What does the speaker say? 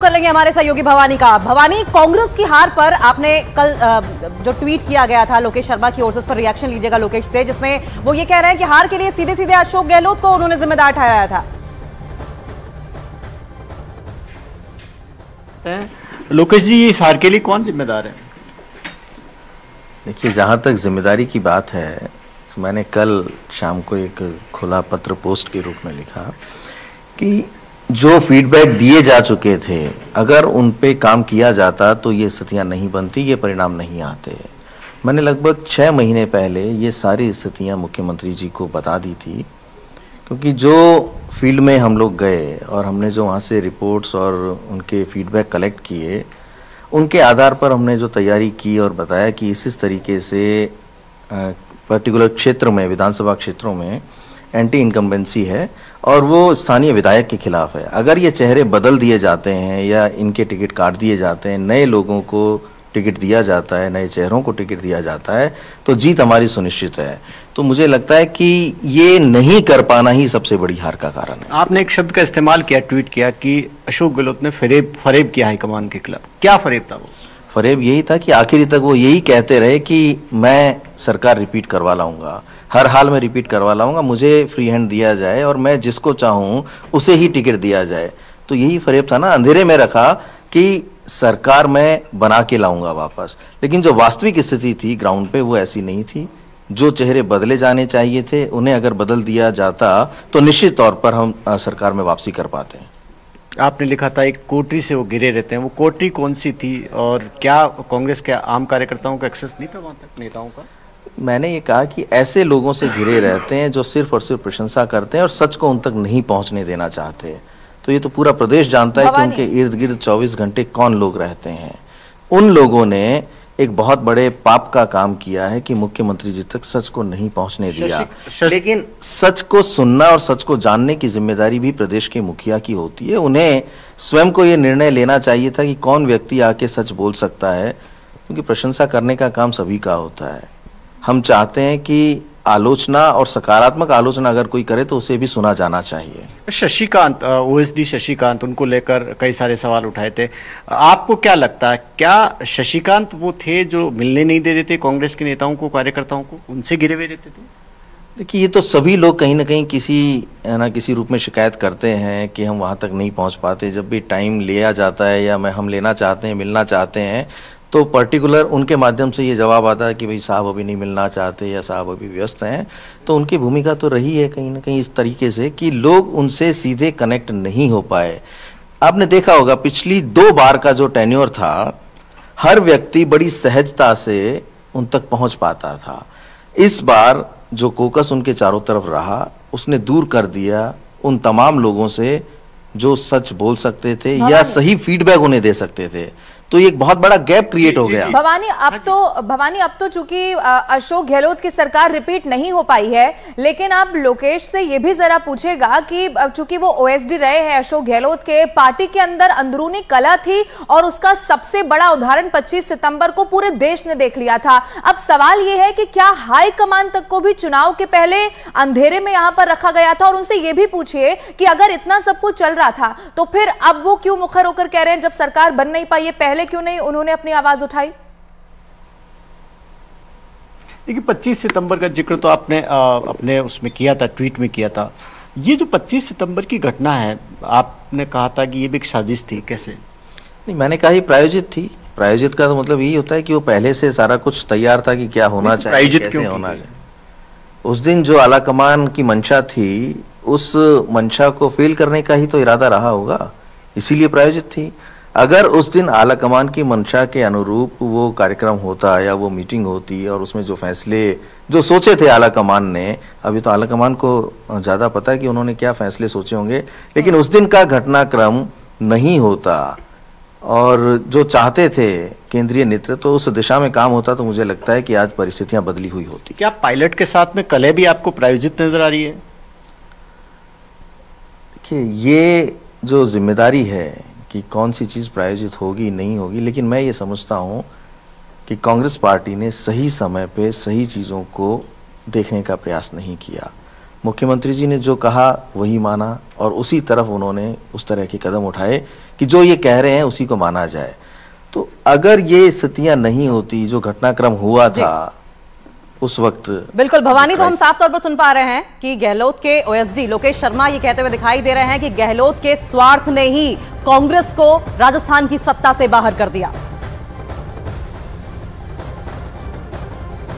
कर लेंगे हमारे सहयोगी भवानी का। भवानी, कांग्रेस की हार पर आपने कल जो ट्वीट किया गया था लोकेश शर्मा की ओर से, उस पर रिएक्शन लीजिएगा लोकेश से, जिसमें वो ये कह रहे हैं कि हार के लिए सीधे सीधे अशोक गहलोत को उन्होंने जिम्मेदार ठहराया था। लोकेश जी, इस हार के लिए कौन जिम्मेदार है? देखिए, जहाँ तक जिम्मेदारी की बात है तो मैंने कल शाम को एक खुला पत्र पोस्ट के रूप में लिखा कि जो फीडबैक दिए जा चुके थे, अगर उन पे काम किया जाता तो ये स्थितियाँ नहीं बनती, ये परिणाम नहीं आते। मैंने लगभग 6 महीने पहले ये सारी स्थितियाँ मुख्यमंत्री जी को बता दी थी, क्योंकि जो फील्ड में हम लोग गए और हमने जो वहाँ से रिपोर्ट्स और उनके फीडबैक कलेक्ट किए, उनके आधार पर हमने जो तैयारी की और बताया कि इस तरीके से पर्टिकुलर क्षेत्र में, विधानसभा क्षेत्रों में एंटी इनकम्बेंसी है और वो स्थानीय विधायक के खिलाफ है। अगर ये चेहरे बदल दिए जाते हैं या इनके टिकट काट दिए जाते हैं, नए लोगों को टिकट दिया जाता है, नए चेहरों को टिकट दिया जाता है, तो जीत हमारी सुनिश्चित है। तो मुझे लगता है कि ये नहीं कर पाना ही सबसे बड़ी हार का कारण है। आपने एक शब्द का इस्तेमाल किया, ट्वीट किया कि अशोक गहलोत ने फरेब किया हाईकमान के खिलाफ। क्या फरेब था वो? फरेब यही था कि आखिरी तक वो यही कहते रहे कि मैं सरकार रिपीट करवा लाऊंगा, हर हाल में रिपीट करवा लाऊंगा, मुझे फ्री हैंड दिया जाए और मैं जिसको चाहूँ उसे ही टिकट दिया जाए। तो यही फरेब था ना, अंधेरे में रखा कि सरकार मैं बना के लाऊंगा वापस। लेकिन जो वास्तविक स्थिति थी ग्राउंड पे वो ऐसी नहीं थी। जो चेहरे बदले जाने चाहिए थे उन्हें अगर बदल दिया जाता तो निश्चित तौर पर हम सरकार में वापसी कर पाते हैं। आपने लिखा था एक कोटरी से वो घिरे रहते हैं, वो कोटरी कौन सी थी और क्या कांग्रेस के आम कार्यकर्ताओं का एक्सेस नहीं था वहाँ तक, नेताओं का? मैंने ये कहा कि ऐसे लोगों से घिरे रहते हैं जो सिर्फ और सिर्फ प्रशंसा करते हैं और सच को उन तक नहीं पहुंचने देना चाहते। तो ये तो पूरा प्रदेश जानता है कि उनके इर्द गिर्द 24 घंटे कौन लोग रहते हैं। उन लोगों ने एक बहुत बड़े पाप का काम किया है कि मुख्यमंत्री जी तक सच को नहीं पहुंचने दिया। लेकिन सच को सुनना और सच को जानने की जिम्मेदारी भी प्रदेश के मुखिया की होती है। उन्हें स्वयं को ये निर्णय लेना चाहिए था कि कौन व्यक्ति आके सच बोल सकता है, क्योंकि प्रशंसा करने का काम सभी का होता है। हम चाहते हैं कि आलोचना और सकारात्मक आलोचना अगर कोई करे तो उसे भी सुना जाना चाहिए। शशिकांत, ओएसडी शशिकांत, उनको लेकर कई सारे सवाल उठाए थे। आपको क्या लगता है, क्या शशिकांत वो थे जो मिलने नहीं दे रहे थे कांग्रेस के नेताओं को, कार्यकर्ताओं को, उनसे घिरे हुए रहते थे? देखिए, ये तो सभी लोग कहीं ना कहीं किसी ना किसी रूप में शिकायत करते हैं कि हम वहाँ तक नहीं पहुँच पाते। जब भी टाइम लिया जाता है या हम लेना चाहते हैं, मिलना चाहते हैं, तो पर्टिकुलर उनके माध्यम से ये जवाब आता है कि भाई साहब अभी नहीं मिलना चाहते या साहब अभी व्यस्त हैं। तो उनकी भूमिका तो रही है कहीं ना कहीं इस तरीके से कि लोग उनसे सीधे कनेक्ट नहीं हो पाए। आपने देखा होगा पिछली 2 बार का जो टेन्योर था, हर व्यक्ति बड़ी सहजता से उन तक पहुंच पाता था। इस बार जो कोकस उनके चारों तरफ रहा, उसने दूर कर दिया उन तमाम लोगों से जो सच बोल सकते थे या सही फीडबैक उन्हें दे सकते थे। तो ये एक बहुत बड़ा गैप क्रिएट हो गया। भवानी, अब तो चूंकि अशोक गहलोत की सरकार रिपीट नहीं हो पाई है, लेकिन आप लोकेश से ये भी जरा पूछेगा कि चूंकि वो ओएसडी रहे हैं अशोक गहलोत के, पार्टी के अंदर अंदरूनी कलह थी और उसका सबसे बड़ा उदाहरण 25 सितंबर को पूरे देश ने देख लिया था। अब सवाल ये है कि क्या हाई कमान तक को भी चुनाव के पहले अंधेरे में यहां पर रखा गया था? और उनसे ये भी पूछिए कि अगर इतना सब कुछ चल रहा था तो फिर अब वो क्यों मुखर होकर कह रहे हैं जब सरकार बन नहीं पाई है, पहले क्यों नहीं उन्होंने अपनी आवाज उठाई? देखिए, 25 सितंबर का जिक्र तो आपने अपने उसमें किया था, ट्वीट में किया था। ये जो 25 सितंबर की घटना है, आपने कहा था कि ये भी एक साजिश थी, कैसे? नहीं, मैंने कहा ये प्रायोजित थी। प्रायोजित का तो मतलब यही होता है कि वो पहले से सारा कुछ तैयार था कि क्या होना चाहिए, प्रायोजित क्यों होना चाहिए। उस दिन जो आलाकमान की मंशा थी, उस मंशा को फेल करने का ही तो इरादा रहा होगा, इसीलिए प्रायोजित थी। अगर उस दिन आलाकमान की मंशा के अनुरूप वो कार्यक्रम होता या वो मीटिंग होती और उसमें जो फैसले जो सोचे थे आलाकमान ने, अभी तो आलाकमान को ज़्यादा पता है कि उन्होंने क्या फैसले सोचे होंगे, लेकिन उस दिन का घटनाक्रम नहीं होता और जो चाहते थे केंद्रीय नेतृत्व तो उस दिशा में काम होता, तो मुझे लगता है कि आज परिस्थितियां बदली हुई होती। क्या पायलट के साथ में कलह भी आपको प्रायोजित नजर आ रही है? देखिए, ये जो जिम्मेदारी है कि कौन सी चीज़ प्रायोजित होगी नहीं होगी, लेकिन मैं ये समझता हूँ कि कांग्रेस पार्टी ने सही समय पे सही चीज़ों को देखने का प्रयास नहीं किया। मुख्यमंत्री जी ने जो कहा वही माना और उसी तरफ उन्होंने उस तरह के कदम उठाए कि जो ये कह रहे हैं उसी को माना जाए। तो अगर ये स्थितियां नहीं होती, जो घटनाक्रम हुआ था उस वक्त, बिल्कुल भवानी, तो हम साफ तौर पर सुन पा रहे हैं कि गहलोत के ओएसडी लोकेश शर्मा ये कहते हुए दिखाई दे रहे हैं कि गहलोत के स्वार्थ ने ही कांग्रेस को राजस्थान की सत्ता से बाहर कर दिया।